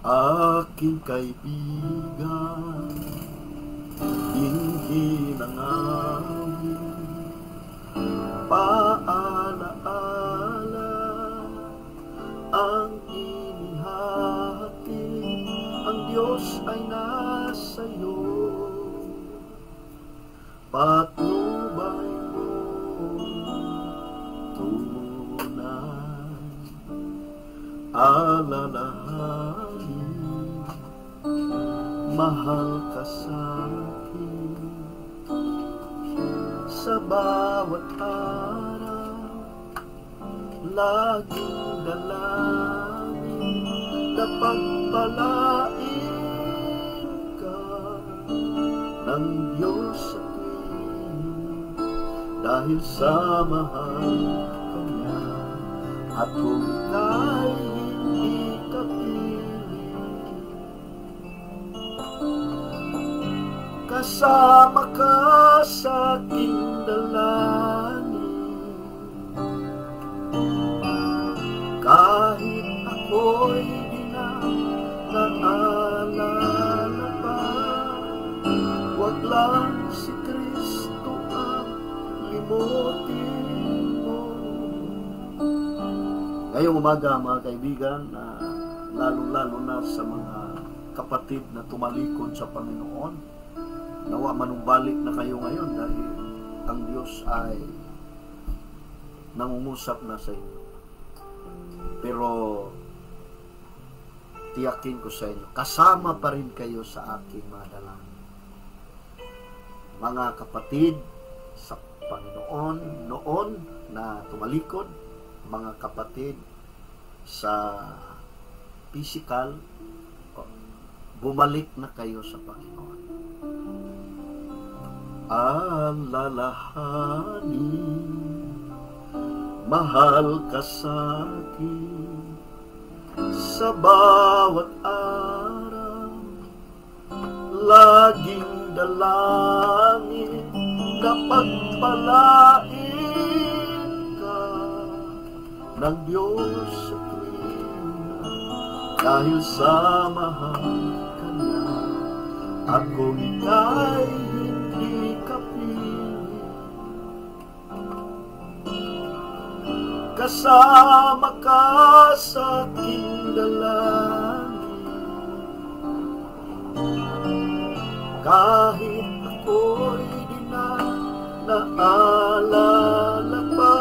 Aking kaibigan, hindi nangawin, paalaala ang inihati, ang Diyos ay nasa iyo, patnubay mo tunay, alalahanin, mahal ka sa'kin, sa bawat araw, laging dalangin, na pagpalain ka ng Diyos sa tuwing, dahil sa mahal ka niya, at kung ika'y hindi ka kasama ka sa aking dalangin, kahit ako'y di na naalala pa, wag lang si Kristo ang limutin mo. Ngayong umaga mga kaibigan, lalo-lalo na sa mga kapatid na tumalikod sa Panginoon, nawa manumbalik na kayo ngayon dahil ang Diyos ay nangungusap na sa inyo. Pero tiyakin ko sa inyo, kasama pa rin kayo sa aking mga dalangin. Mga kapatid sa Panginoon noon na tumalikod, mga kapatid sa physical, bumalik na kayo sa Panginoon. Alalahanin, mahal ka sa'kin, sa bawat araw, laging dalangin, na pagpalain ka ng Diyos sa tuwing, dahil sa mahal ka niya, at kung ika'y hindi ka pili, kasama ka sa aking dalangin, kahit ako'y di na naalala pa,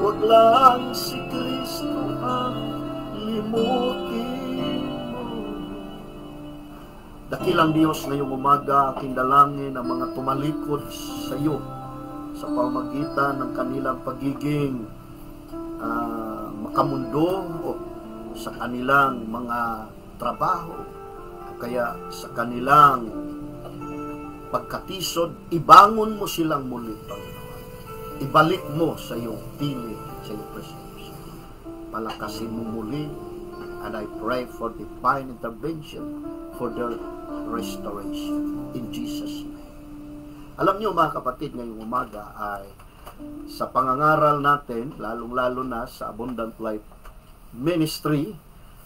wag lang si Kristo ang limutin mo. Dakilang Diyos ngayong umaga, aking dalangin ang mga tumalikod sa iyo sa pamamagitan ng kanilang pagiging makamundo o sa kanilang mga trabaho o kaya sa kanilang pagkatisod, ibangon mo silang muli, Panginoon. Ibalik mo sa iyong piling, sa iyong presensya. Palakasin mo muli, and I pray for divine intervention for their restoration in Jesus' name. Alam niyo mga kapatid, ngayong umaga ay sa pangangaral natin, lalong-lalo na sa Abundant Life Ministry,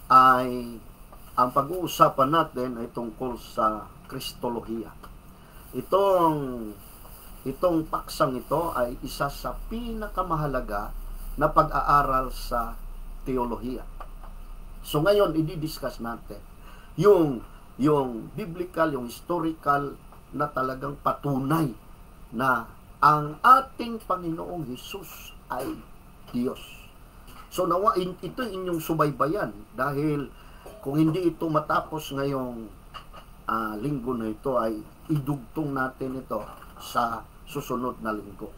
ay ang pag-uusapan natin ay tungkol sa Kristolohiya. Itong paksang ito ay isa sa pinakamahalaga na pag-aaral sa teolohiya. So ngayon, i-discuss natin yung biblical, yung historical na talagang patunay na ang ating Panginoong Hesus ay Diyos. So nawa, ito inyong subaybayan dahil kung hindi ito matapos ngayong linggo na ito, ay idugtong natin ito sa susunod na linggo.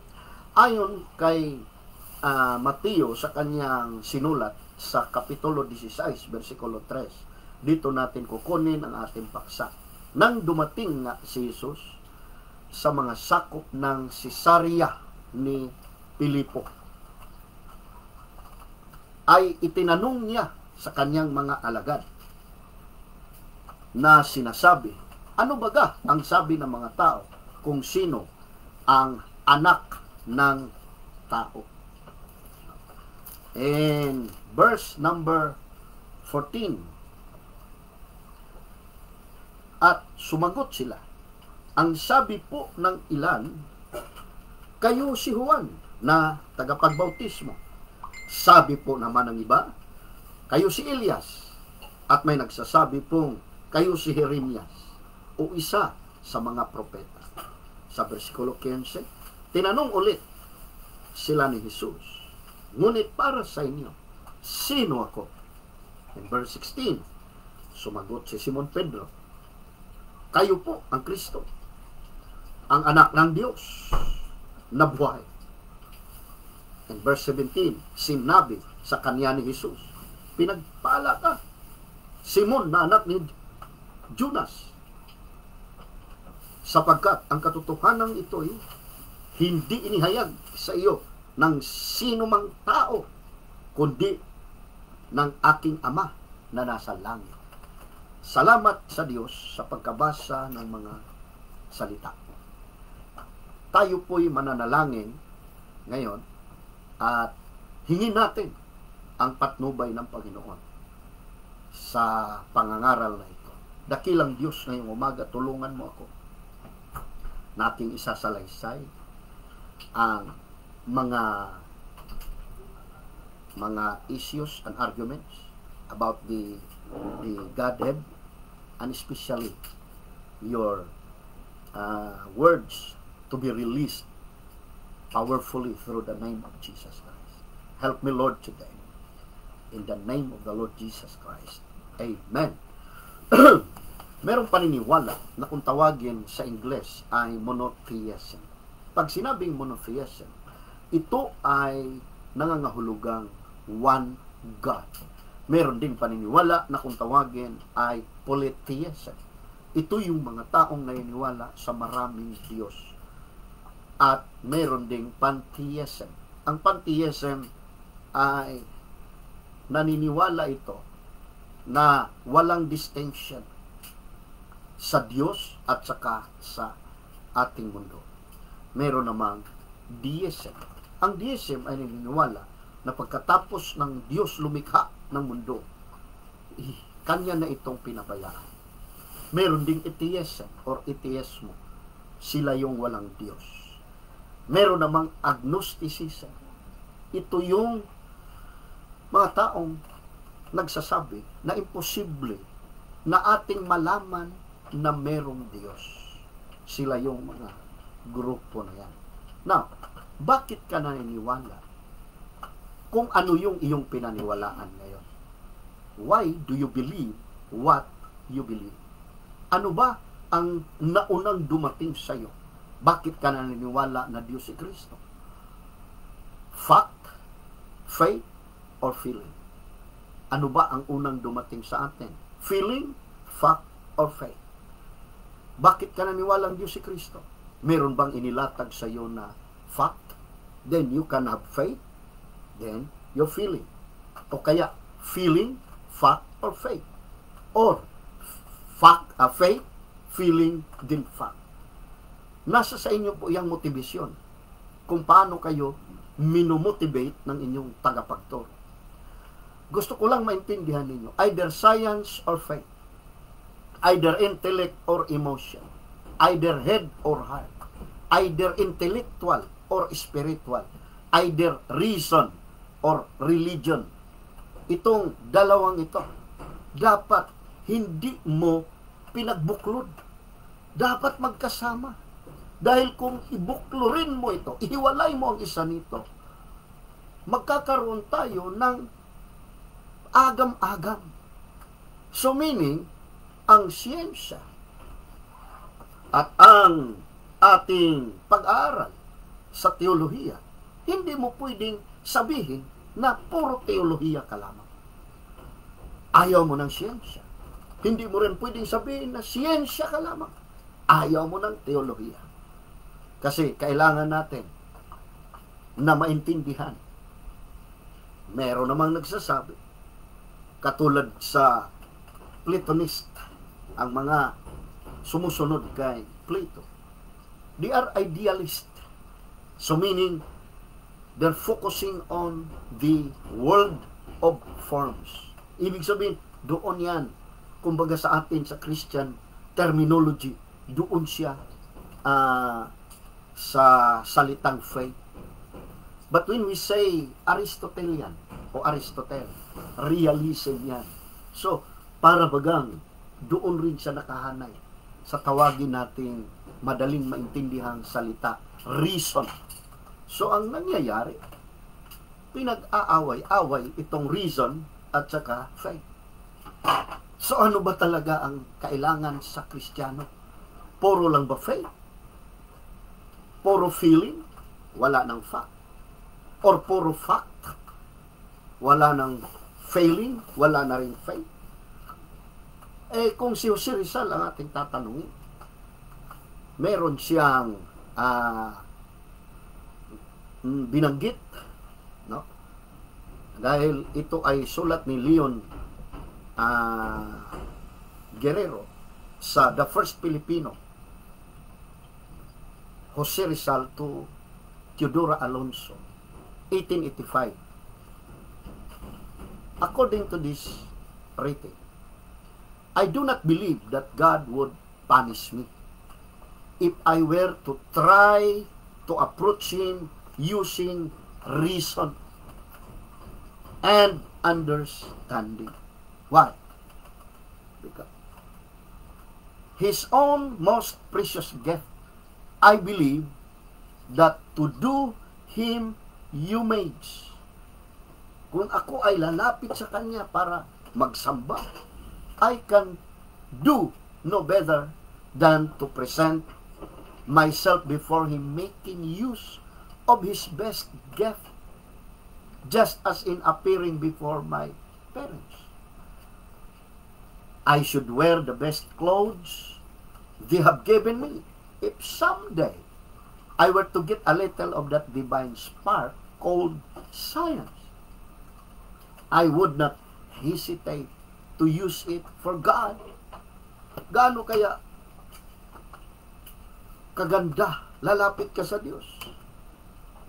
Ayon kay Mateo sa kanyang sinulat sa Kapitulo 16, versikulo 3, dito natin kukunin ang ating paksa. Nang dumating nga si Jesus sa mga sakop ng Cesarea ni Pilipo, ay itinanong niya sa kanyang mga alagad na sinasabi, ano baga ang sabi ng mga tao kung sino ang anak ng tao? And verse number 14 At sumagot sila. Ang sabi po ng ilan, kayo si Juan na tagapagbautismo. Sabi po naman ng iba, kayo si Elias. At may nagsasabi pong, kayo si Jeremias o isa sa mga propeta. Sa versikulo 15, tinanong ulit sila ni Jesus, ngunit para sa inyo, sino ako? In verse 16, sumagot si Simon Pedro, kayo po ang Kristo, ang anak ng Diyos na buhay. In verse 17, sinabi sa kanya ni Jesus, pinagpala ka, Simon na anak ni Jonas, sapagkat ang katotohanan ito ay hindi inihayag sa iyo ng sino mang tao, kundi ng aking Ama na nasa langit. Salamat sa Diyos sa pagkabasa ng mga salita. Tayo po'y mananalangin ngayon at hingin natin ang patnubay ng Panginoon sa pangangaral na ito. Dakilang Diyos ngayong umaga, tulungan mo ako nating isasalaysay ang mga issues and arguments about the Godhead, and especially your words to be released powerfully through the name of Jesus Christ. Help me, Lord, today. In the name of the Lord Jesus Christ. Amen. Merong paniniwala na kung tawagin sa Ingles ay monotheism. Pag sinabing monotheism, ito ay nangangahulugang one God. Meron ding paniniwala na kung tawagin ay polytheism. Ito yung mga taong naniniwala sa maraming Diyos. At meron ding pantheism. Ang pantheism ay naniniwala ito na walang distinction sa Diyos at saka sa ating mundo. Meron namang deism. Ang deism ay naniniwala na pagkatapos ng Diyos lumikha ng mundo, kanya na itong pinabayaan. Meron ding atheism or atheismo. Sila yung walang Diyos. Meron namang agnosticism. Ito yung mga taong nagsasabi na imposible na ating malaman na merong Diyos. Sila yung mga grupo na yan. Now, bakit ka naniniwala kung ano yung iyong pinaniwalaan ngayon? Why do you believe what you believe? Ano ba ang naunang dumating sa iyo? Bakit ka naniniwala na Diyos si Kristo? Fact, faith, or feeling? Ano ba ang unang dumating sa atin? Feeling, fact, or faith? Bakit ka naniniwala ang Diyos si Kristo? Meron bang inilatag sa iyo na fact? Then you can have faith. Then you're feeling. O kaya, feeling, fact, or faith? Or, fact, faith, feeling, din fact. Nasa sa inyo po yung motivasyon kung paano kayo minomotivate ng inyong tagapagturo. Gusto ko lang maintindihan ninyo, either science or faith, either intellect or emotion, either head or heart, either intellectual or spiritual, either reason or religion. Itong dalawang ito, dapat hindi mo pinagbuklod. Dapat magkasama. Dahil kung ibuklurin mo ito, ihiwalay mo ang isa nito, magkakaroon tayo ng agam-agam. So meaning, ang siyensya at ang ating pag-aaral sa teolohiya, hindi mo pwedeng sabihin na puro teolohiya ka lamang. Ayaw mo ng siyensya. Hindi mo rin pwedeng sabihin na siyensya ka lamang. Ayaw mo ng teolohiya. Kasi kailangan natin na maintindihan. Meron namang nagsasabi, katulad sa Platonist, ang mga sumusunod kay Plato, they are idealist. So meaning, they're focusing on the world of forms. Ibig sabihin, doon yan, kumbaga sa atin, sa Christian, terminology, doon siya sa salitang faith. But when we say Aristotelian o Aristotle, realism yan. So, para bagang doon rin siya nakahanay sa tawagin nating madaling maintindihang salita, reason. So, ang nangyayari, pinag-aaway-away itong reason at saka faith. So, ano ba talaga ang kailangan sa Kristiyano? Puro lang ba faith? Puro feeling? Wala ng fact. Or puro fact? Wala ng feeling? Wala na rin faith? Kung si Jose Rizal ang ating tatanungin, meron siyang binanggit, no? Dahil ito ay sulat ni Leon Guerrero sa The First Filipino, Jose Rizal to Teodora Alonso, 1885. According to this writing, I do not believe that God would punish me if I were to try to approach Him using reason and understanding. Why? Because His own most precious gift, I believe that to do Him homage. Kung ako ay lalapit sa Kanya para magsamba, I can do no better than to present myself before Him, making use of His best gift, just as in appearing before my parents. I should wear the best clothes they have given me. If someday I were to get a little of that divine spark called science, I would not hesitate to use it for God. Gaano kaya kaganda, lalapit ka sa Diyos,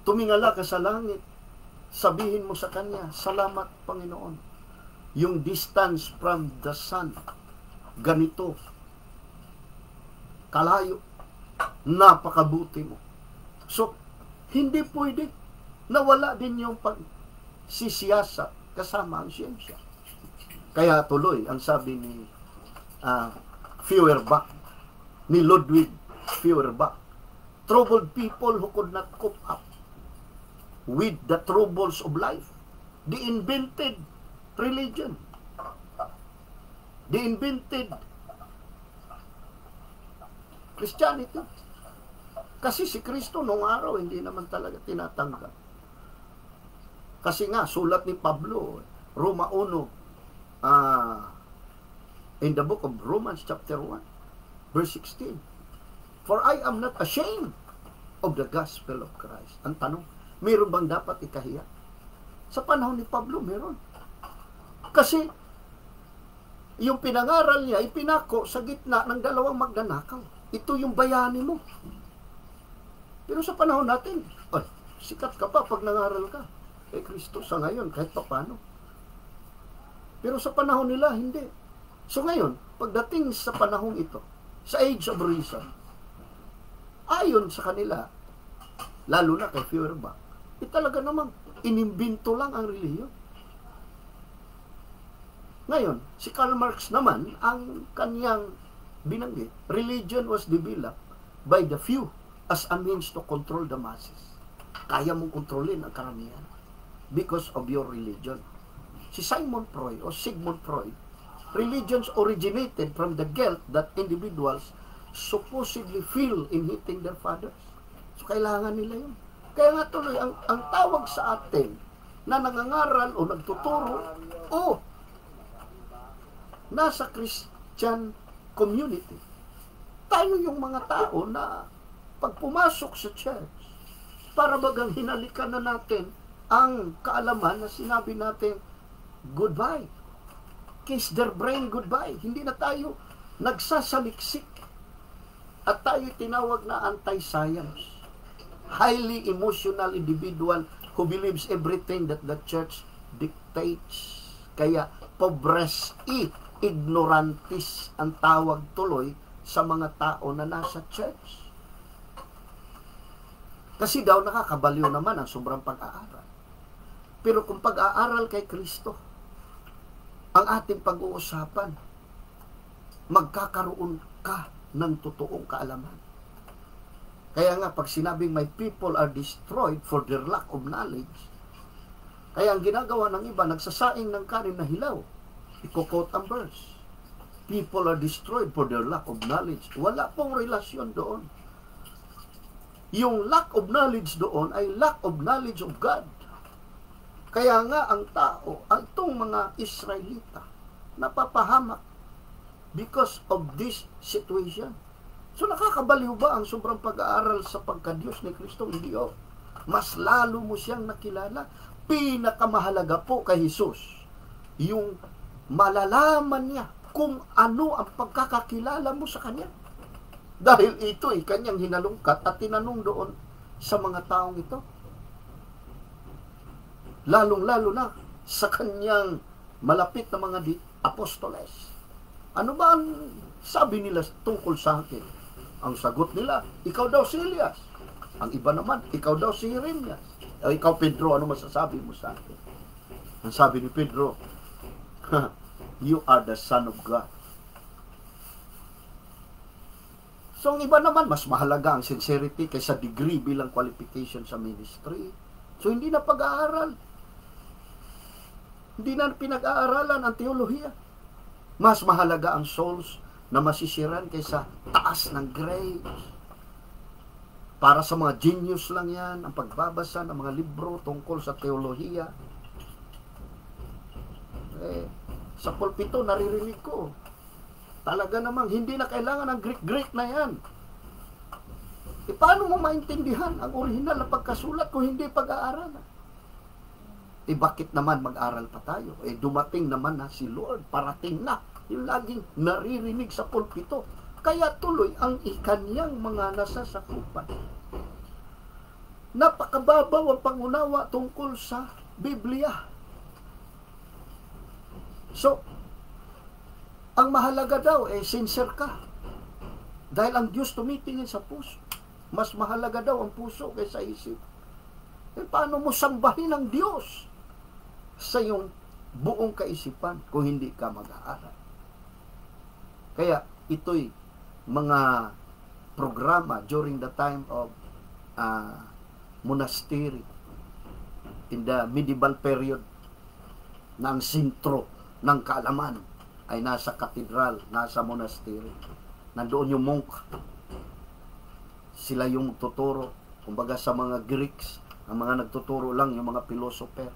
tumingala ka sa langit, sabihin mo sa Kanya, salamat Panginoon. Yung distance from the sun, ganito, kalayo, napakabuti mo. So, hindi pwede nawala din yung pagsisiyasat kasama ang siyensya. Kaya tuloy, ang sabi ni Feuerbach, ni Ludwig Feuerbach, troubled people who could not cope up with the troubles of life, they invented religion. They invented Christianity. Kasi si Kristo noong araw hindi naman talaga tinatanggap. Kasi nga, sulat ni Pablo, Roma 1, in the book of Romans chapter 1, verse 16, for I am not ashamed of the gospel of Christ. Ang tanong, mayroon bang dapat ikahiya? Sa panahon ni Pablo, meron. Kasi, yung pinangaral niya, ipinako sa gitna ng dalawang magnanakaw. Ito yung bayani mo. Pero sa panahon natin, ay, sikat ka pa pag nangaral ka. Kristo sa ngayon, kahit pa paano. Pero sa panahon nila, hindi. So ngayon, pagdating sa panahong ito, sa age of reason, ayon sa kanila, lalo na kay Feuerbach, talaga namang inimbento lang ang relihiyon. Ngayon, si Karl Marx naman, ang kanyang binanggit, religion was developed by the few as a means to control the masses. Kaya mong kontrolin ang karamihan because of your religion. Si Sigmund Freud, religions originated from the guilt that individuals supposedly feel in hating their fathers. So, kailangan nila yun. Kaya nga tuloy, ang tawag sa atin na nangangaral o nagtuturo o nasa Christian community, tayo yung mga tao na pag pumasok sa church, para bagang hinalikan na natin ang kaalaman na sinabi natin, goodbye. Kiss their brain goodbye. Hindi na tayo nagsasaliksik. At tayo tinawag na anti-science. Highly emotional individual who believes everything that the church dictates. Kaya, pobres ignorantis ang tawag tuloy sa mga tao na nasa church. Kasi daw nakakabaliw naman ang sobrang pag-aaral. Pero kung pag-aaral kay Kristo, ang ating pag-uusapan, magkakaroon ka ng totoong kaalaman. Kaya nga, pag sinabing my people are destroyed for their lack of knowledge, kaya ang ginagawa ng iba, nagsasaing ng kanin na hilaw. Iko-quote ang verse. People are destroyed for their lack of knowledge. Wala pong relasyon doon. Yung lack of knowledge doon ay lack of knowledge of God. Kaya nga ang tao, itong mga Israelita, napapahamak because of this situation. So nakakabaliw ba ang sobrang pag-aaral sa pagka-Diyos ni Kristo? Hindi o. Mas lalo mo siyang nakilala. Pinakamahalaga po kay Jesus, yung malalaman niya kung ano ang pagkakakilala mo sa Kanya. Dahil ito ay Kanyang hinalungkat at tinanong doon sa mga taong ito. Lalong-lalo na sa Kanyang malapit na mga apostoles. Ano ba ang sabi nila tungkol sa akin? Ang sagot nila, ikaw daw si Elias. Ang iba naman, ikaw daw si Jeremias. O ikaw, Pedro, ano masasabi mo sa akin? Ang sabi ni Pedro, you are the Son of God. So, ang iba naman, mas mahalaga ang sincerity kaysa degree bilang qualification sa ministry. So, hindi na pag-aaral. Hindi na pinag-aaralan ang teolohiya. Mas mahalaga ang souls na masisiran kaysa taas ng grades. Para sa mga genius lang yan, ang pagbabasa ng mga libro tungkol sa teolohiya. Sa pulpito, naririnig ko. Talaga namang hindi na kailangan ng Greek na yan. Paano mo maintindihan ang orihinal na pagkasulat kung hindi pag-aaralan? Bakit naman mag-aral pa tayo? Dumating naman na si Lord, parating na. Yung laging naririnig sa pulpito. Kaya tuloy ang ikanyang mga nasasakupan. Napakababaw ang pangunawa tungkol sa Biblia. So, ang mahalaga daw, sincere ka. Dahil ang Diyos tumitingin sa puso. Mas mahalaga daw ang puso kaysa isip. Paano mo sambahin ang Diyos sa iyong buong kaisipan kung hindi ka mag-aaral? Kaya ito'y mga programa during the time of monastery in the medieval period na ang sentro ng kaalaman ay nasa katedral, nasa monastery. Nandoon yung monk. Sila yung tuturo. Kumbaga sa mga Greeks, ang mga nagtuturo lang yung mga philosopher.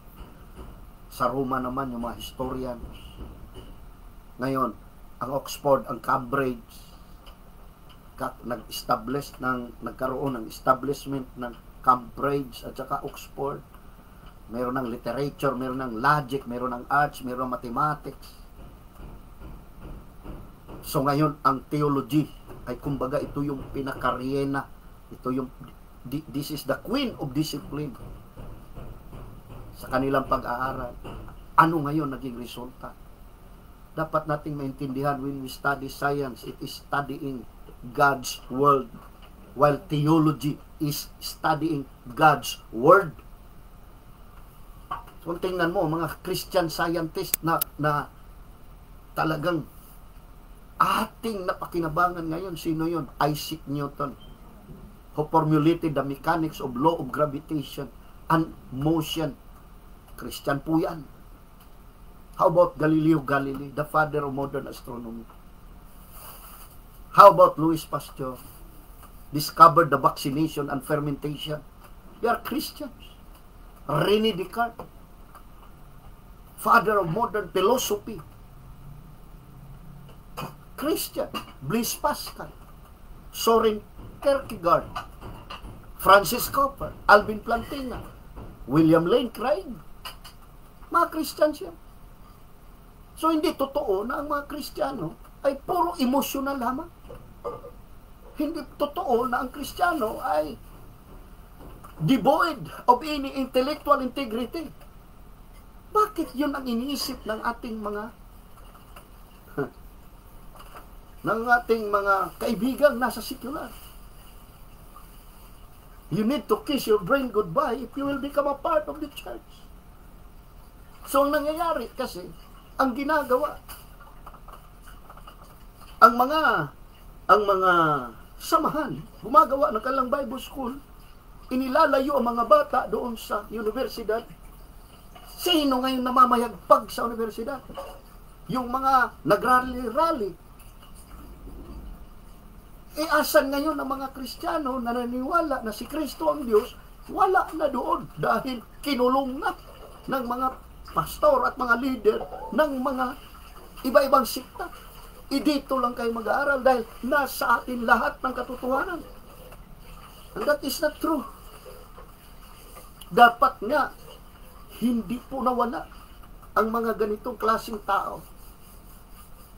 Sa Roma naman yung mga historians. Ngayon, ang Oxford, ang Cambridge, nagkaroon ng establishment ng Cambridge at saka Oxford. Meron ng literature, meron ng logic, meron ng arts, meron ng mathematics. So ngayon, ang theology ay kumbaga ito yung pinakaryena. This is the queen of discipline. Sa kanilang pag-aaral. Ano ngayon naging resulta? Dapat nating maintindihan when we study science, it is studying God's Word. While theology is studying God's Word. So, tingnan mo, mga Christian scientists na talagang ating napakinabangan ngayon. Sino yun? Isaac Newton, who formulated the mechanics of law of gravitation and motion. Christian po yan. How about Galileo Galilei, the father of modern astronomy? How about Louis Pasteur? Discovered the vaccination and fermentation. They are Christians. René Descartes, father of modern philosophy. Christian. Blaise Pascal, Soren Kierkegaard, Francis Cooper, Alvin Plantinga, William Lane Craig. Mga Christians yan. So, hindi totoo na ang mga Kristiyano ay puro emosyonal lamang. Hindi totoo na ang Kristiyano ay devoid of any intellectual integrity. Bakit yun ang iniisip ng ating mga ng ating mga kaibigang nasa secular. You need to kiss your brain goodbye if you will become a part of the church. So, ang nangyayari kasi, ang ginagawa, ang mga samahan, gumagawa ng kanilang Bible school, inilalayo ang mga bata doon sa universidad. Sino ngayon namamayagpag sa universidad? Yung mga nagrally-rally. Asan ngayon ang mga Kristiyano na naniniwala na si Kristo ang Diyos? Wala na doon dahil kinulong na ng mga pastor at mga leader ng mga iba-ibang sikta. Dito lang kayo mag-aaral dahil nasa atin lahat ng katotohanan. And that is not true. Dapat nga, hindi po nawala ang mga ganitong klaseng tao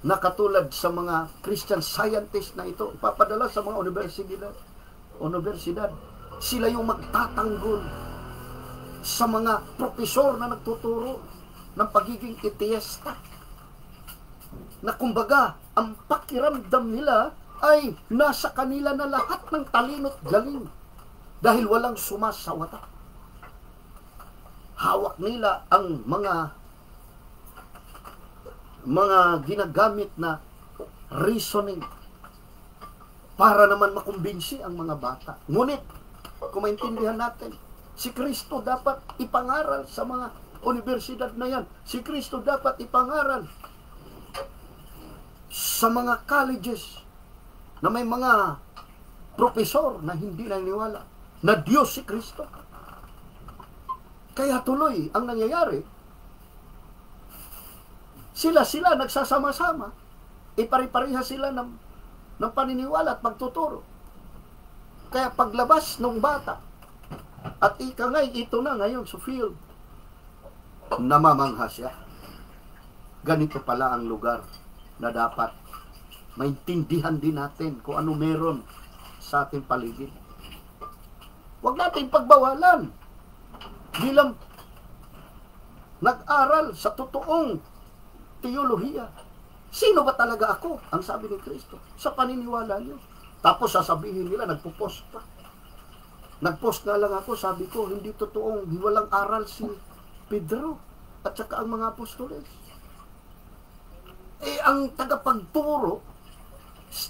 na katulad sa mga Christian scientist na ito, ipapadala sa mga universidad. Sila yung magtatanggol sa mga propesor na nagtuturo ng pagiging atheista. Na kumbaga, ang pakiramdam nila ay nasa kanila na lahat ng talino't galing dahil walang sumasawata. Hawak nila ang mga ginagamit na reasoning para naman makumbinsi ang mga bata. Ngunit, kung maintindihan natin, si Kristo dapat ipangaral sa mga universidad na yan. Si Kristo dapat ipangaral sa mga colleges na may mga propesor na hindi naniniwala na Diyos si Kristo. Kaya tuloy ang nangyayari, sila nagsasama-sama, ipari-pariha sila ng paniniwala at pagtuturo. Kaya paglabas ng bata, at ikangay ito na ngayon sa field, namamangha siya. Ganito pala ang lugar na dapat maintindihan din natin kung ano meron sa ating paligid. Huwag natin pagbawalan bilang nag-aral sa totoong teolohiya. Sino ba talaga ako? Ang sabi ni Kristo. Sa paniniwala niyo. Tapos sasabihin nila, nagpo-post pa. Nag-post nga lang ako, sabi ko, hindi totoong, walang aral si Pedro at saka ang mga apostoles. Ang tagapagturo,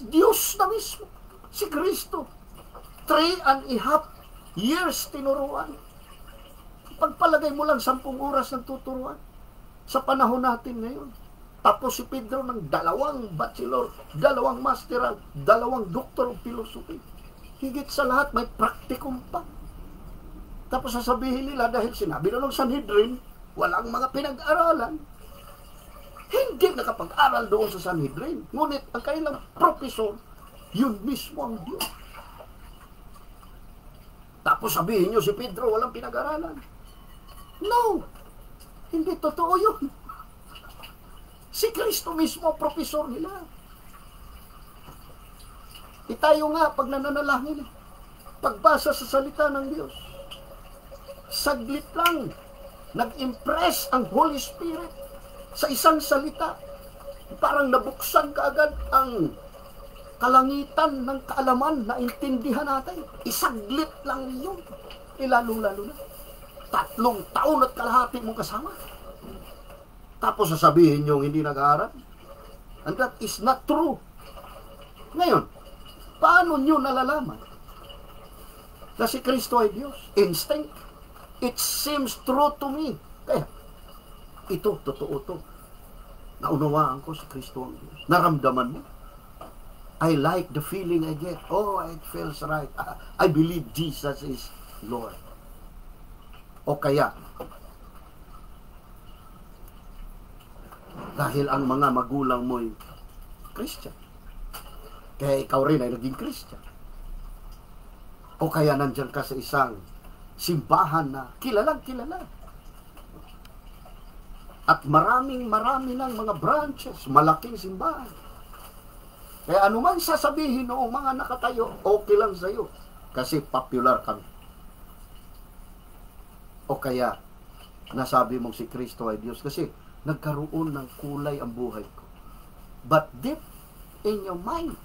Diyos na mismo, si Kristo. 3.5 years tinuruan. Pagpalagay mo lang 10 oras ng tuturuan sa panahon natin ngayon. Tapos si Pedro ng 2 bachelor, 2 masteral, 2 doctor of philosophy. Higit sa lahat, may practicum pa. Tapos sasabihin nila dahil sinabi na ng Sanhedrin, walang mga pinag-aralan. Hindi nakapag-aral doon sa Sanhedrin. Ngunit ang kanilang profesor, yun mismo ang Diyos. Tapos sabihin nyo si Pedro walang pinag-aralan. No! Hindi totoo yun. Si Kristo mismo ang profesor nila. Tayo nga pag nananalangin, pagbasa sa salita ng Diyos, saglit lang, nag-impress ang Holy Spirit sa isang salita. Parang nabuksan kaagad ang kalangitan ng kaalaman na intindihan natin. Isaglit lang yun. Lalo-lalo na 3 taon at kalahati mong kasama. Tapos sasabihin nyo hindi nag-aaral. And that is not true. Ngayon, paano nyo nalalaman na si Kristo ay Diyos? Instinct. It seems true to me. Kaya, ito, totoo to. Naunawaan ko si Kristo ang Diyos. Naramdaman mo? I like the feeling I get. Oh, it feels right. I believe Jesus is Lord. O kaya, dahil ang mga magulang mo'y Christian, kaya ikaw rin ay naging Christian. O kaya nandyan ka sa isang simbahan na kilalang kilala. At marami ng mga branches, malaking simbahan. Kaya anuman sasabihin noong mga nakatayo, okay lang sa'yo. Kasi popular kami. O kaya, nasabi mong si Kristo ay Diyos kasi nagkaroon ng kulay ang buhay ko. But deep in your mind.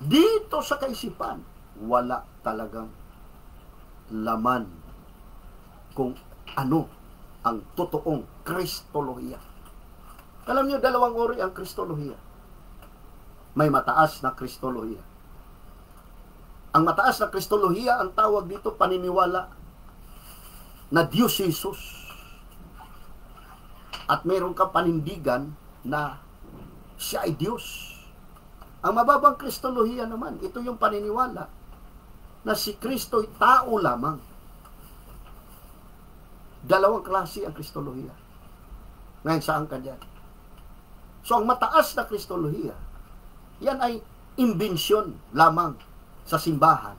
Dito sa kaisipan, wala talagang laman kung ano ang totoong Kristolohiya. Alam niyo, dalawang uri ang Kristolohiya. May mataas na Kristolohiya. Ang mataas na Kristolohiya, ang tawag dito, paniniwala na Diyos si Jesus. At mayroon kang panindigan na siya ay Diyos. Ang mababang Kristolohiya naman, ito yung paniniwala na si Kristo ay tao lamang. Dalawang klase ang Kristolohiya. Ngayon, saan ka dyan? So, ang mataas na Kristolohiya, yan ay imbensyon lamang sa simbahan,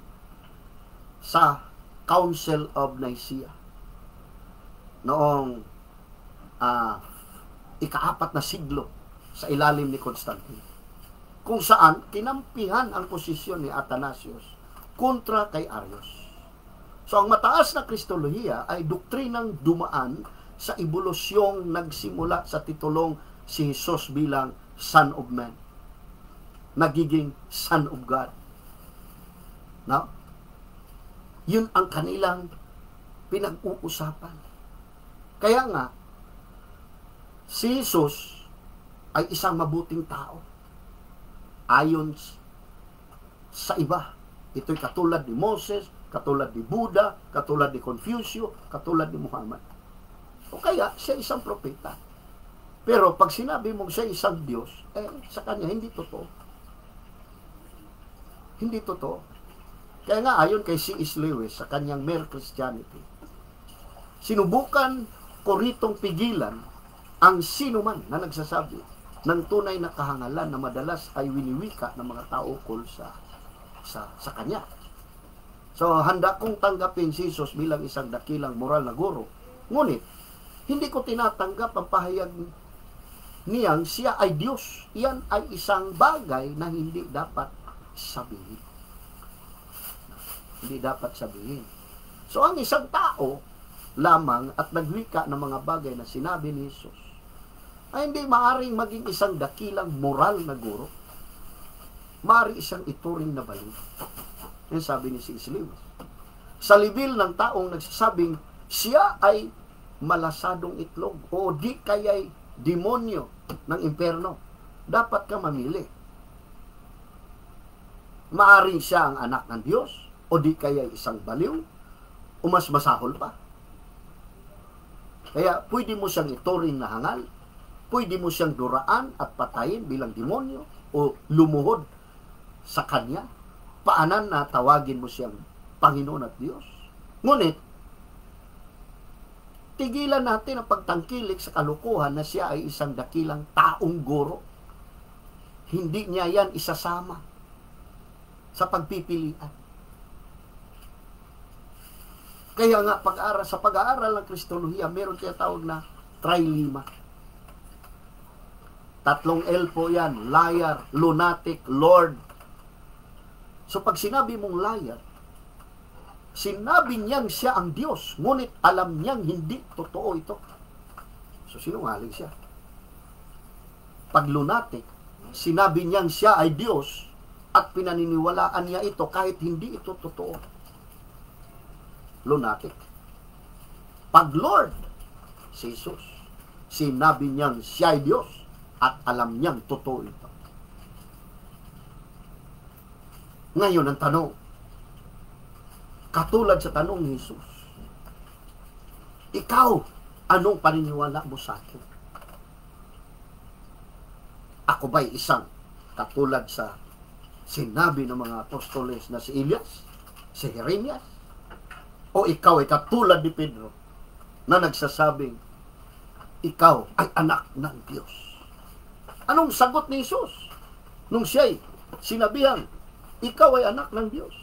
sa Council of Nicaea. Noong ika-4 na siglo sa ilalim ni Constantine, kung saan kinampihan ang posisyon ni Athanasius kontra kay Arius. So, ang mataas na Kristolohiya ay doktrinang dumaan sa ebolusyong nagsimula sa titulong si Jesus bilang Son of Man, nagiging Son of God. No? Yun ang kanilang pinag-uusapan. Kaya nga, si Jesus ay isang mabuting tao. Ayon sa iba, ito'y katulad ni Moses, katulad ni Buddha, katulad ni Confucius, katulad ni Muhammad. O kaya, siya isang propeta. Pero pag sinabi mong siya isang Diyos, sa kanya hindi totoo. Hindi totoo. Kaya nga, ayon kay C.S. Lewis sa kanyang Mere Christianity, sinubukan ko ritong pigilan ang sino man na nagsasabi ng tunay na kahangalan na madalas ay winiwika ng mga tao ukol sa kanya. So, handa kong tanggapin si Jesus bilang isang dakilang moral na guro. Ngunit, hindi ko tinatanggap ang pahayag niyang siya ay Diyos. Iyan ay isang bagay na hindi dapat sabihin. Hindi dapat sabihin. So, ang isang tao lamang at nagwika ng mga bagay na sinabi ni Jesus ay hindi maaaring maging isang dakilang moral na guro. Maaari isang ituring na baliw. Yan sabi ni C.S. Lewis. Sa libil ng taong nagsasabing siya ay malasadong itlog o di kaya'y demonyo ng impyerno, dapat ka mamili. Maaring siya ang anak ng Diyos o di kaya'y isang baliw o mas masahol pa. Kaya pwede mo siyang ituring na hangal, pwede mo siyang duraan at patayin bilang demonyo o lumuhod sa kanya. Paanan na tawagin mo siyang Panginoon at Diyos. Ngunit, tigilan natin ang pagtangkilik sa kalukuhan na siya ay isang dakilang taong guro. Hindi niya yan isasama sa pagpipilian. Kaya nga, sa pag-aaral ng Kristolohiya, meron tinatawag na trilima. 3 L po yan: liar, lunatic, Lord. So pag sinabi mong liar, sinabi niyang siya ang Diyos, ngunit alam niyang hindi totoo ito. So sinungaling siya. Pag lunatic, sinabi niyang siya ay Diyos at pinaniniwalaan niya ito kahit hindi ito totoo. Lunatic. Pag Lord, si Jesus, sinabi niyang siya ay Diyos at alam niyang totoo ito. Ngayon ang tanong, katulad sa tanong ni Jesus, ikaw, anong paniniwala mo sa akin? Ako ba'y isang katulad sa sinabi ng mga apostoles na si Elias, si Jeremias? O ikaw ay katulad ni Pedro na nagsasabing, ikaw ay anak ng Diyos? Anong sagot ni Jesus nung siya'y sinabihan, ikaw ay anak ng Diyos?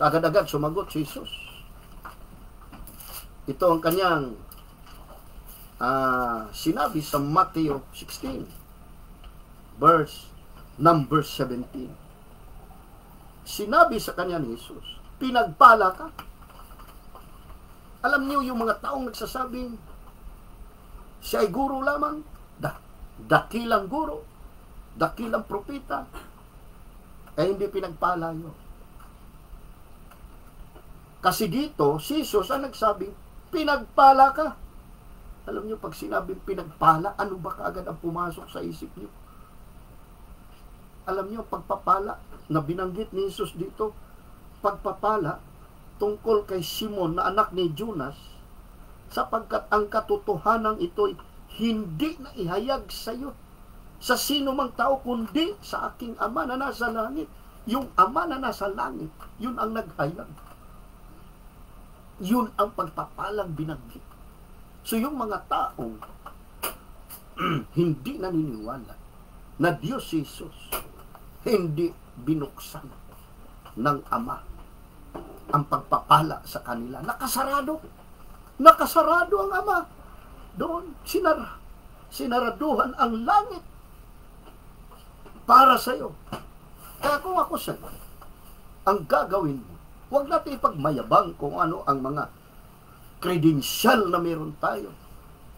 Agad-agad sumagot si Jesus. Ito ang kanyang sinabi sa Matthew 16, number 17. Sinabi sa kanya ni Jesus, pinagpala ka. Alam niyo yung mga taong nagsasabing siya ay guro lamang, dakilang guro, dakilang propeta, hindi pinagpala yun. Kasi dito, si Jesus ang nagsabing, pinagpala ka. Alam niyo, pag sinabing pinagpala, ano ba kaagad ang pumasok sa isip niyo? Alam niyo, pagpapala na binanggit ni Jesus dito, pagpapala tungkol kay Simon na anak ni Jonas, sapagkat ang katotohanan ito'y hindi na ihayag sa iyo sa sino mang tao, kundi sa aking Ama na nasa langit. Yung Ama na nasa langit, yun ang naghayag. Yun ang pagpapalang binanggit. So yung mga taong hindi naniniwala na Diyos si Jesus, hindi binuksan ng Ama ang pagpapala sa kanila. Nakasarado. Nakasarado ang Ama. Doon, sinaraduhan ang langit para sa iyo. Kaya kung ako sa'yo, ang gagawin mo, huwag natin ipagmayabang kung ano ang mga credential na meron tayo,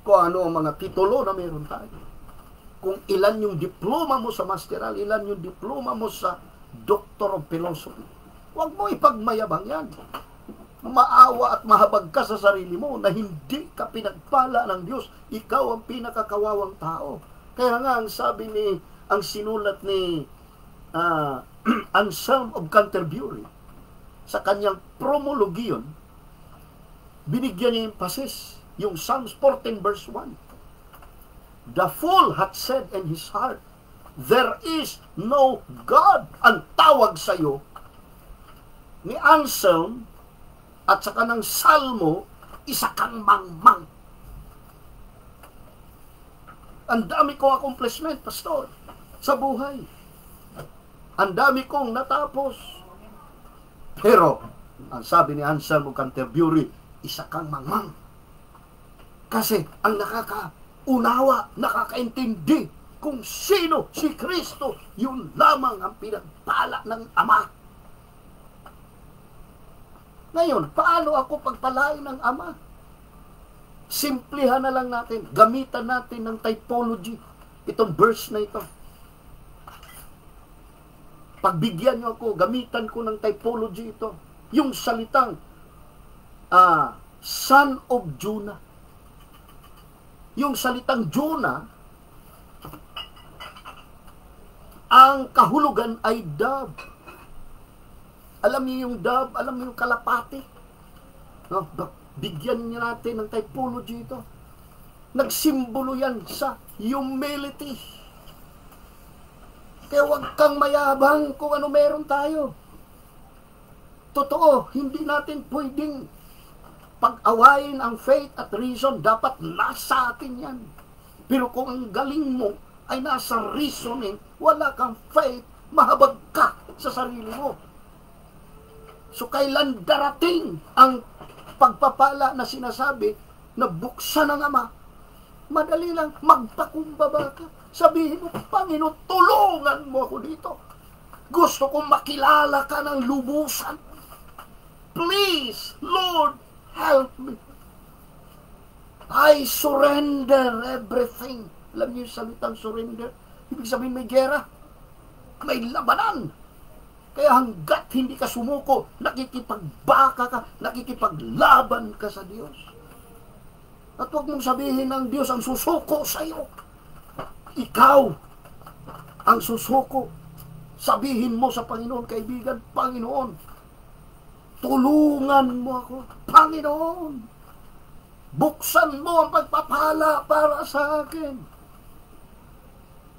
kung ano ang mga titulo na meron tayo, kung ilan yung diploma mo sa masteral, ilan yung diploma mo sa Doctor of Philosophy. Huwag mo ipagmayabang yan. Maawa at mahabag ka sa sarili mo na hindi ka pinagpala ng Diyos. Ikaw ang pinakakawawang tao. Kaya nga, ang sabi ni, ang sinulat ni Anselm of Canterbury sa kanyang Promulogation, binigyan niya emphasis yung Psalms 14 verse 1. The fool hath said in his heart, there is no God. Ang tawag sa iyo ni Anselm at saka ng Salmo, isa kang mangmang. Ang dami kong accomplishment, pastor, sa buhay. Ang dami kong natapos. Pero, ang sabi ni Anselm of Canterbury, isa kang mangmang. Kasi ang nakakaunawa, nakakaintindi kung sino si Kristo, yun lamang ang pinagpala ng Ama. Ngayon, paano ako pagpalain ng Ama? Simplihan na lang natin. Gamitan natin ng typology. Itong verse na ito. Pagbigyan niyo ako, gamitan ko ng typology ito. Yung salitang son of Jonah. Yung salitang Jonah, ang kahulugan ay dove. Alam niyo yung dove, alam niyo yung kalapati. No? Bigyan niyo natin ng typology ito. Nagsimbolo yan sa humility. Kaya huwag kang mayabang kung ano meron tayo. Totoo, hindi natin pwedeng pag-awayin ang faith at reason. Dapat nasa atin yan. Pero kung ang galing mo ay nasa reasoning, wala kang faith, mahabag ka sa sarili mo. So, kailan darating ang pagpapala na sinasabi na buksan ng Ama? Madali lang, magpakumbaba ka. Sabihin mo, Panginoon, tulungan mo ako dito. Gusto kong makilala ka ng lubusan. Please, Lord, help me. I surrender everything. Alam niyo yung salitang surrender? Ibig sabihin may gera. May labanan. Kaya hanggat hindi ka sumuko, nakikipagbaka ka, nakikipaglaban ka sa Diyos. At huwag mong sabihin ng Diyos ang susuko sa iyo. Ikaw ang susuko. Sabihin mo sa Panginoon, kaibigan, Panginoon, tulungan mo ako. Panginoon, buksan mo ang pagpapala para sa akin.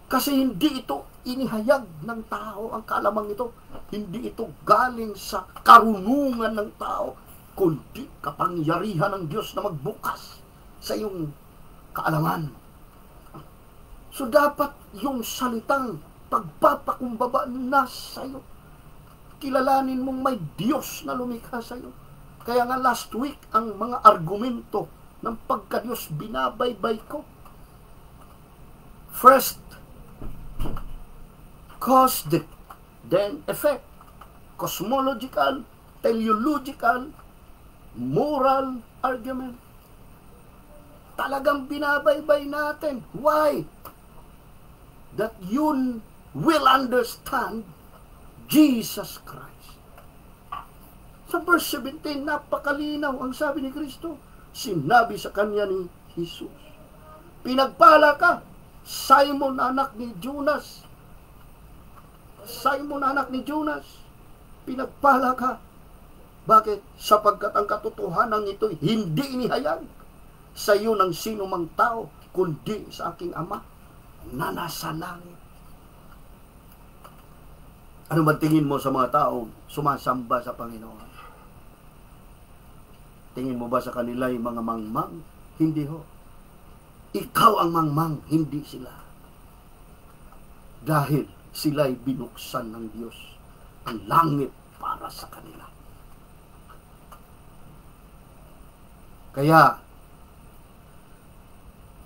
Kasi hindi ito inihayag ng tao, ang kalamang ito. Hindi ito galing sa karunungan ng tao, kundi kapangyarihan ng Diyos na magbukas sa iyong kaalaman. So dapat yung salitang pagpapakumbaba nasa iyo. Kilalanin mong may Diyos na lumikha sa iyo. Kaya nga last week, ang mga argumento ng pagka-Diyos binabaybay ko. First, cause, then effect. Cosmological, teleological, moral argument. Talagang binabaybay natin. Why? that you will understand Jesus Christ. Sa verse 17, napakalinaw ang sabi ni Kristo. Sinabi sa kanya ni Jesus, pinagpala ka, Simon anak ni Jonas. Simon anak ni Jonas, pinagpala ka. Bakit? Sapagkat ang katotohanan ito'y hindi inihayag sa iyo ng sino mang tao, kundi sa aking Ama na nasa langit. Ano man tingin mo sa mga tao sumasamba sa Panginoon? Tingin mo ba sa kanila yung mga mangmang? Hindi ho. Ikaw ang mangmang, hindi sila. Dahil sila'y binuksan ng Diyos ang langit para sa kanila. Kaya,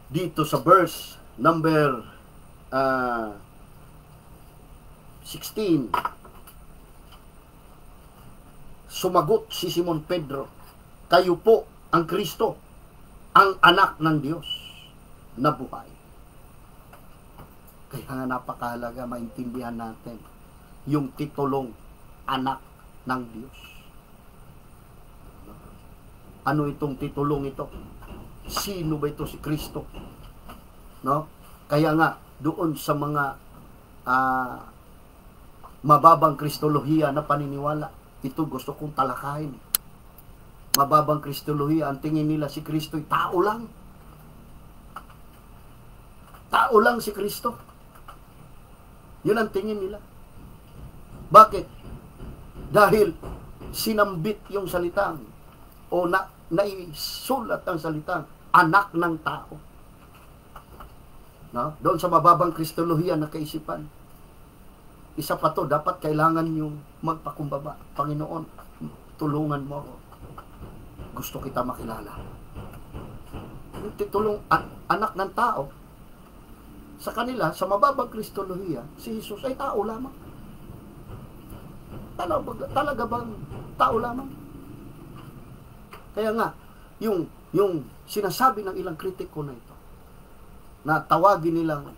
dito sa verse number 16, sumagot si Simon Pedro, kayo po ang Kristo, ang anak ng Diyos na buhay. Kaya nga napakahalaga maintindihan natin yung titulong anak ng Diyos. Ano itong titulong ito? Sino ba ito si Kristo? No? Kaya nga doon sa mga mababang kristolohiya na paniniwala, ito gusto kong talakayin. Mababang kristolohiya, ang tingin nila si Kristo'y tao lang. Tao lang si Kristo. Yun ang tingin nila. Bakit? Dahil sinambit yung salitang o naisulat ang salitang anak ng tao. No? Doon sa mababang kristolohiya na kaisipan. Isa pa to, dapat kailangan yung magpakumbaba. Panginoon, tulungan mo ako. Gusto kita makilala. Yung titulong anak ng tao, sa kanila, sa mababang kristolohiya, si Jesus ay tao lamang. Talaga bang tao lamang? Kaya nga, yung sinasabi ng ilang kritiko na ito, na tawagin nilang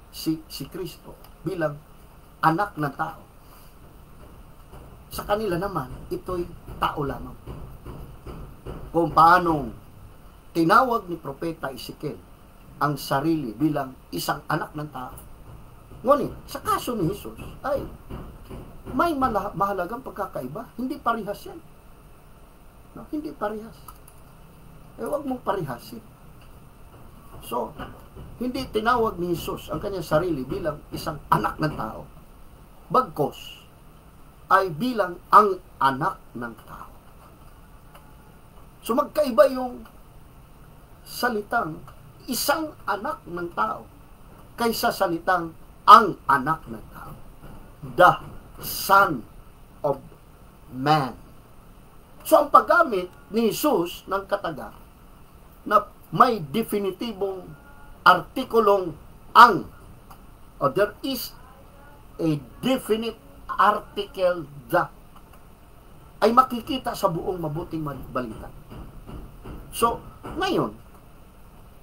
si Kristo bilang anak ng tao. Sa kanila naman, ito'y tao lamang. Kung paanong tinawag ni Propeta Ezekiel ang sarili bilang isang anak ng tao. Ngunit, sa kaso ni Jesus, ay may mahalagang pagkakaiba. Hindi parihas yan. No? Hindi parihas. Huwag mong parihasin. So, hindi tinawag ni Jesus ang kanyang sarili bilang isang anak ng tao. Bagkos, ay bilang ang anak ng tao. So, magkaiba yung salitang isang anak ng tao kaysa salitang ang anak ng tao. The Son of Man. So, ang paggamit ni Jesus ng kataga na may definitibong artikulong ang, or there is a definite article the, ay makikita sa buong mabuting balita. So, ngayon,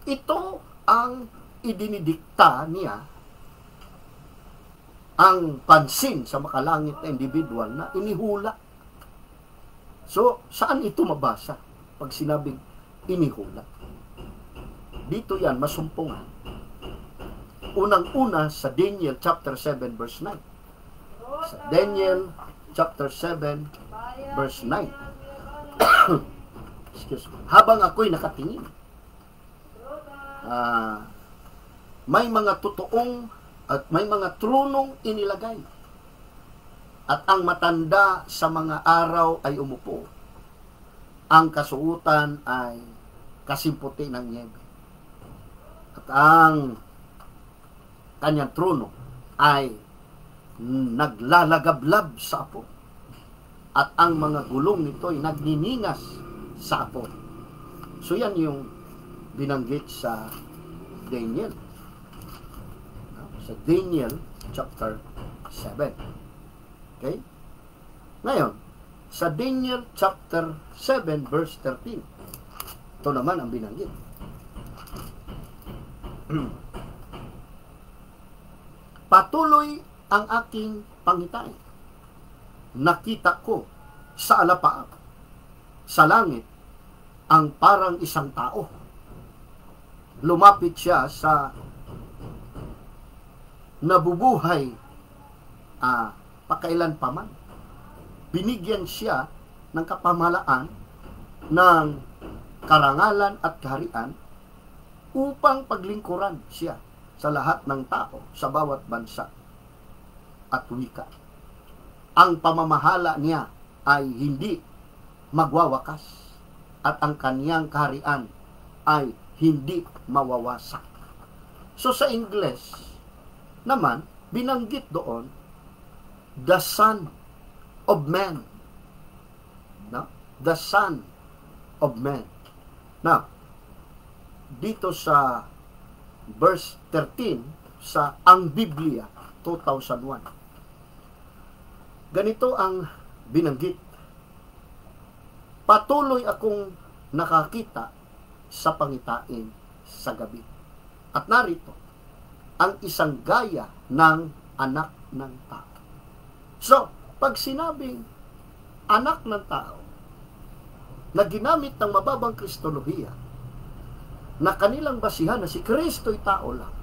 ito ang idinidikta niya ang pansin sa makalangit na individual na inihula. So, saan ito mabasa pag sinabing inihula? Dito yan, masumpungan. Unang-una sa Daniel chapter 7 verse 9. Sa Daniel chapter 7 verse 9. Excuse me. Habang ako'y nakatingin, may mga totoong at may mga tronong inilagay. At ang matanda sa mga araw ay umupo. Ang kasuutan ay kasimputi ng nyebe. At ang kanyang trono ay naglalagablab sa apo. At ang mga gulong nito ay nagniningas sa apo. So yan yung binanggit sa Daniel. Sa Daniel chapter 7. Okay? Ngayon, sa Daniel chapter 7 verse 13. Ito naman ang binanggit. Patuloy ang aking pangitain. Nakita ko sa alapaap, sa langit, ang parang isang tao. Lumapit siya sa nabubuhay pakailan pa man. Binigyan siya ng kapamahalaan, ng karangalan at kaharian upang paglingkuran siya sa lahat ng tao sa bawat bansa at wika. Ang pamamahala niya ay hindi magwawakas at ang kaniyang kaharian ay hindi mawawasak. So sa Ingles naman, binanggit doon, the Son of Man. No? The Son of Man. Now, dito sa verse 13 sa Ang Biblia 2001, ganito ang binanggit. Patuloy akong nakakita sa pangitain sa gabi. At narito, ang isang gaya ng anak ng tao. So, pag sinabing anak ng tao, na ginamit ng mababang kristolohiya, na kanilang basihan na si Kristo'y tao lang,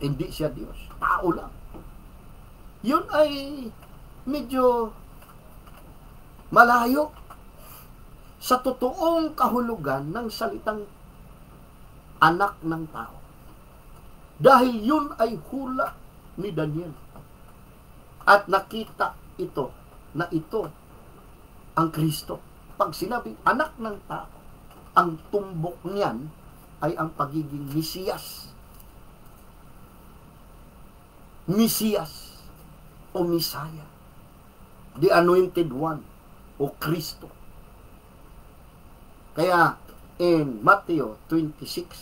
hindi siya Diyos, tao lang, yun ay medyo malayo sa totoong kahulugan ng salitang anak ng tao. Dahil yun ay hula ni Daniel. At nakita ito, na ito ang Kristo. Pag sinabing anak ng tao, ang tumbok niyan ay ang pagiging Mesiyas. Mesiyas o Messiah, the Anointed One o Kristo. Kaya in Matthew 26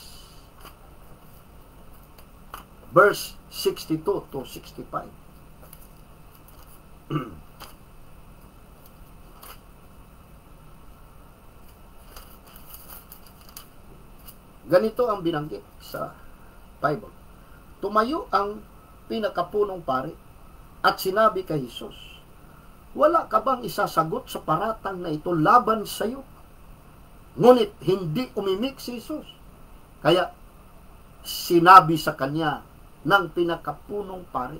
verse 62 to 65, ganito ang binanggit sa Bible. Tumayo ang pinakapunong pari at sinabi kay Jesus, wala ka bang isasagot sa paratang na ito laban sa iyo? Ngunit hindi umimik si Jesus. Kaya sinabi sa kanya ng pinakapunong pari,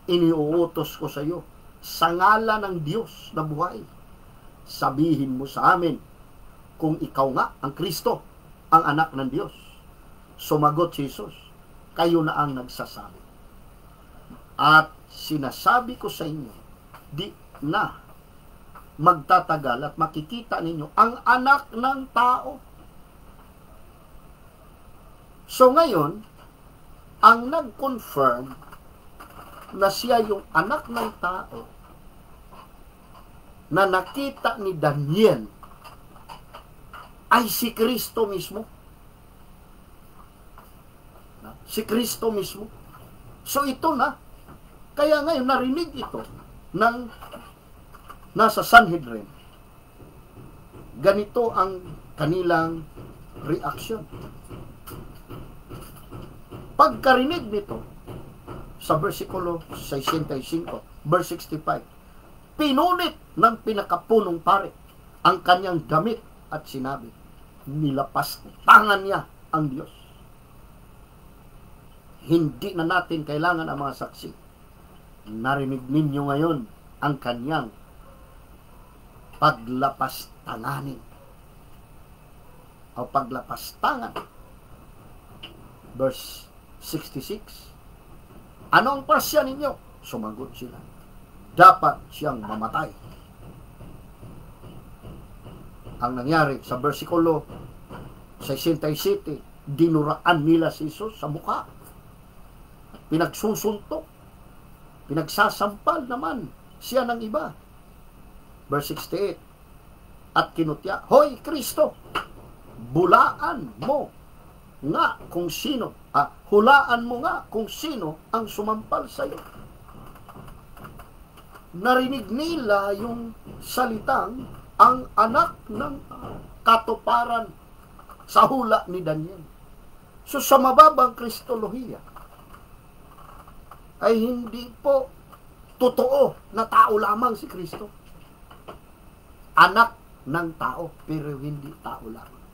iniuutos ko sa iyo sa ngalan ng Diyos na buhay, sabihin mo sa amin kung ikaw nga ang Kristo, ang anak ng Diyos. Sumagot si Jesus, kayo na ang nagsasabi. At sinasabi ko sa inyo, di na magtatagal at makikita ninyo ang anak ng tao. So ngayon, ang nag-confirm na siya yung anak ng tao na nakita ni Daniel ay si Kristo mismo. Si Kristo mismo. So ito na. Kaya ngayon narinig ito ng nasa Sanhedrin. Ganito ang kanilang reaksyon. Pagkarinig nito sa versikulo 65, verse 65, pinunit ng pinakapunong pari ang kanyang damit at sinabi, nilapas tangan niya ang Diyos. Hindi na natin kailangan ang mga saksi. Narinig ninyo ngayon ang kanyang paglapas tanganin o paglapas tangan. Verse 66, ano ang pasya ninyo? Sumagot sila, dapat siyang mamatay. Ang nangyari sa versikulo 67, dinuraan nila si Jesus sa mukha. Pinagsusuntok, pinagsasampal naman siya ng iba. Verse 68, at kinutya, hoy Kristo, bulaan mo nga kung sino, hulaan mo nga kung sino ang sumampal sa iyo. Narinig nila yung salitang ang anak ng katuparan sa hula ni Daniel. So sa mababang kristolohiya, ay hindi po totoo na tao lamang si Kristo. Anak ng tao, pero hindi tao lamang.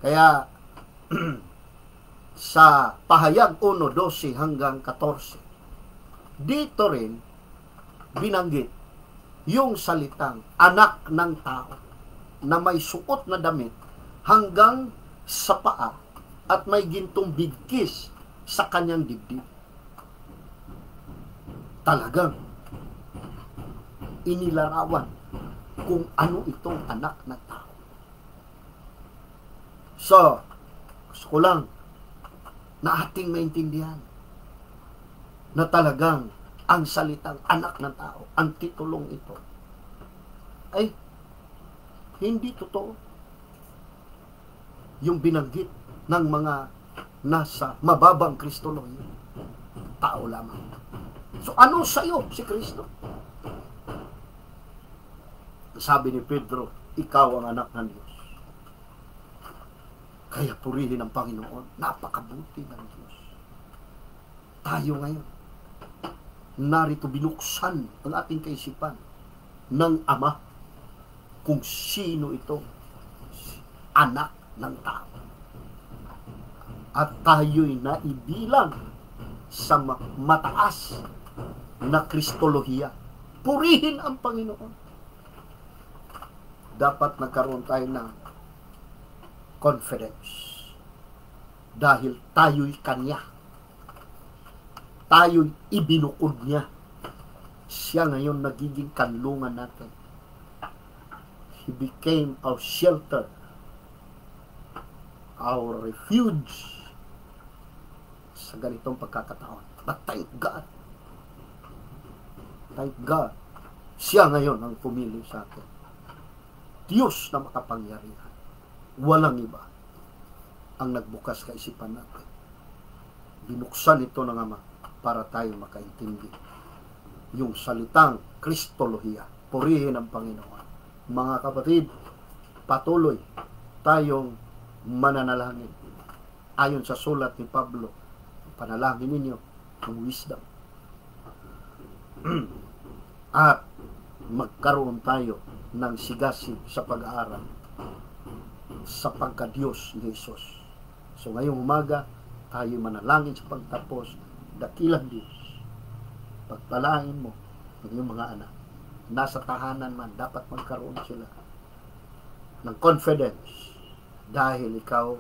Kaya, sa pahayag 1:12 hanggang 14, dito rin binanggit yung salitang anak ng tao na may suot na damit hanggang sa paa at may gintong bigkis sa kanyang dibdib. Talagang inilarawan kung ano itong anak ng tao. So, gusto ko lang na ating maintindihan na talagang ang salitang anak ng tao, ang titulong ito, ay hindi totoo yung binanggit ng mga nasa mababang Kristolohiya. Tao lamang. So, ano sa'yo si Kristo? Sabi ni Pedro, ikaw ang anak ng Diyos. Kaya purihin ang Panginoon. Napakabuti ng Diyos. Tayo ngayon, narito binuksan ang ating kaisipan ng Ama kung sino itong anak ng tao. At tayo'y naibilang sa mataas na Kristolohiya. Purihin ang Panginoon. Dapat nagkaroon tayo ng confidence. Dahil tayo'y Kanya. Tayo'y ibinukod niya. Siya ngayon nagiging kanlungan natin. He became our shelter, our refuge sa ganitong pagkakataon. But thank God. Thank God. Siya ngayon ang pumili sa atin. Diyos na makapangyarihan. Walang iba ang nagbukas kaisipan natin. Binuksan ito ng Ama para tayo makaintindi yung salitang Kristolohiya. Purihin ang Panginoon. Mga kapatid, patuloy tayong mananalangin. Ayon sa sulat ni Pablo, panalangin ninyo ng wisdom. At magkaroon tayo ng sigasig sa pag-aaral sa pagka-Diyos ni Jesus. So ngayong umaga, tayo manalangin sa pagtapos, dakilang Diyos. Pagpalain mo ang iyong mga anak. Nasa tahanan man, dapat magkaroon sila ng confidence dahil ikaw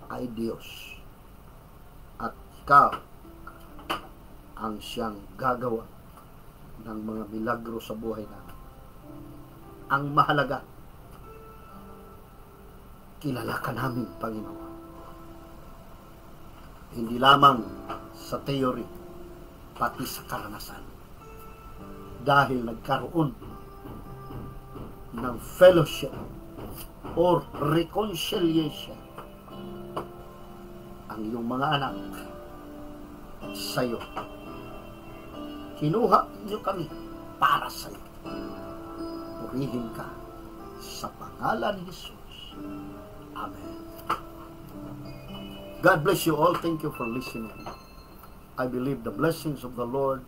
ay Diyos. At ikaw ang siyang gagawa ng mga milagro sa buhay namin. Ang mahalaga, kilala ka namin, Panginoon. Hindi lamang sa theory, pati sa karanasan. Dahil nagkaroon ng fellowship or reconciliation ang iyong mga anak sa iyo. Kinuha niyo kami para sa iyo. Purihin ka sa pangalan ni Jesus. Amen. God bless you all. Thank you for listening. I believe the blessings of the Lord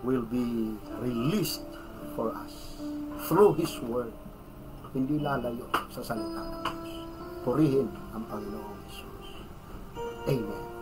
will be released for us through His Word. Hindi lalayo sa salita ng Diyos. Purihin ang Panginoong Jesus. Amen.